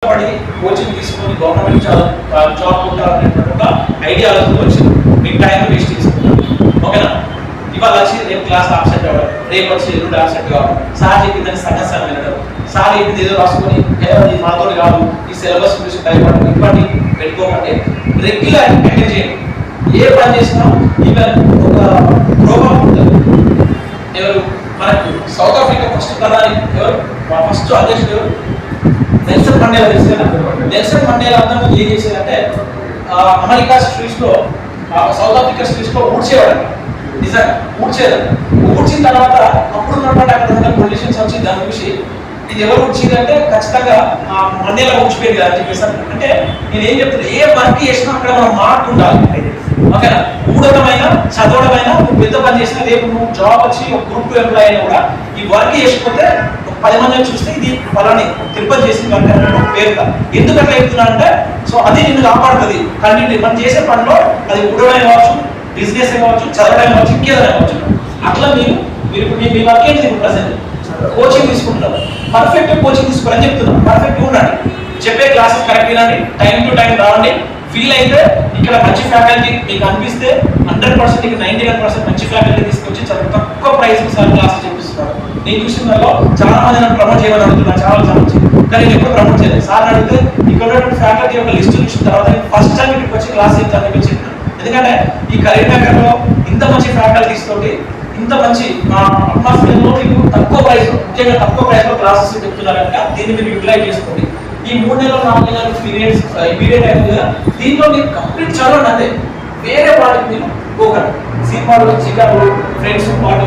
కష్టపడి కోచింగ్ తీసుకొని government job కొట్టాలనేటువంటి ఒక ఐడియాలజీ వచ్చింది. మీకు టైం వేస్ట్ తీసుకుంటాం, ఓకేనా? ఇవాళ వచ్చి రేపు క్లాస్ ఆబ్సెంట్ అవ్వడం, రేపు వచ్చి ఎల్లుండి ఆబ్సెంట్ కావడం, సార్ చెప్పిందని సగం సగం వినడం, సార్ చెప్పింది ఏదో రాసుకొని మాతో కాదు ఈ సిలబస్ గురించి భయపడడం, ఇవన్నీ పెట్టుకోకండి. రెగ్యులర్ అటెండ్ చేయండి. ఏ పని చేసినా ఈవెన్ ఒక ప్రోగ్రామ్ ఉంటుంది. ఎవరు మనకు సౌత్ ఆఫ్రికా ఫస్ట్ ప్రధాని ఎవరు, ఫస్ట్ అధ్యక్షుడు ఎవరు? Nelson Mandela. తెలుసు కదా? నెల్సన్ మండేలా అందరూ ఏం చేసేదంటే అమెరికా స్ట్రీట్స్ లో సౌత్ ఆఫ్రికా స్ట్రీట్స్ లో ఊడ్చేవాడు. నిజంగా ఊడ్చేదంట. ఊడ్చిన తర్వాత అప్పుడు ఉన్నటువంటి అక్కడ పొల్యూషన్స్ వచ్చి దాని చూసి ఇది ఎవరు ఊడ్చిందంటే ఖచ్చితంగా మండేలా ఊడ్చిపోయింది కదా అని చెప్పేసి. అంటే నేను ఏం చెప్తున్నా, ఏ వర్క్ చేసినా అక్కడ మనం మార్క్ ఉండాలి, ఓకేనా? ఊడటమైనా చదవడమైనా నువ్వు పెద్ద పని చేసినా, రేపు నువ్వు జాబ్ వచ్చి ఒక గ్రూప్ ఎంప్లాయ్ అయినా కూడా ఈ వర్క్ చేసుకుంటే 10 మందిని చూస్తే ఇది పలాని తిరుపతి చేసిన వర్క్ అన్నట్టు పేరుగా. ఎందుకు అట్లా చెప్తున్నా అంటే సో అది నిన్ను కాపాడుతుంది. కంటిన్యూ మనం చేసే పనిలో అది ఊడడం కావచ్చు, బిజినెస్ కావచ్చు, చదవడం కావచ్చు, ఇంకేదైనా కావచ్చు. అట్లా మీరు మీ వర్క్ ఏంటి? ప్రజెంట్ కోచింగ్ తీసుకుంటున్నారు, పర్ఫెక్ట్ కోచింగ్ తీసుకోవాలని చెప్తున్నాం. పర్ఫెక్ట్ ఉండండి, చెప్పే క్లాసెస్ కరెక్ట్ వినండి, టైం టు టైం రావండి. ఫీల్ అయితే ఇక్కడ మంచి ఫ్యాకల్టీ మీకు అనిపిస్తే 100% 99% మంచి ఫ్యాకల్టీ తీసుకొచ్చి చాలా తక్కువ ప్రైస్ సార్ క్లాసెస్ చెప్పిస్తున్నారు. నేను చూసిన దానిలో చాలా మంది నన్ను ప్రమోట్ చేయమని అడుగుతున్నారు, చాలా సంబంధించి. కానీ నేను ఎప్పుడు ప్రమోట్ చేయలేదు. సార్ అడిగితే ఇక్కడ ఉన్నటువంటి ఫ్యాకల్టీ యొక్క లిస్ట్ చూసిన తర్వాత ఫస్ట్ టైం ఇక్కడికి వచ్చి క్లాస్ చెప్తాను చెప్పి చెప్పాను. ఎందుకంటే ఈ కరీంనగర్ లో ఇంత మంచి ఫ్యాకల్టీస్ తోటి ఇంత మంచి అట్మాస్ఫియర్ లో మీకు తక్కువ ప్రైస్, ముఖ్యంగా తక్కువ ప్రైస్ లో క్లాసెస్ చెప్తున్నారంట. దీన్ని మీరు యూటిలైజ్ చేసుకోండి. ఈ 3 నెలలు 4 నెలలు పీరియడ్ అయింది కదా, దీంట్లో మీరు కంప్లీట్ చదవండి. అంతే, వేరే వాటికి మీరు పోకండి. సినిమాలు, చికాకులు, ఫ్రెండ్స్ పాటు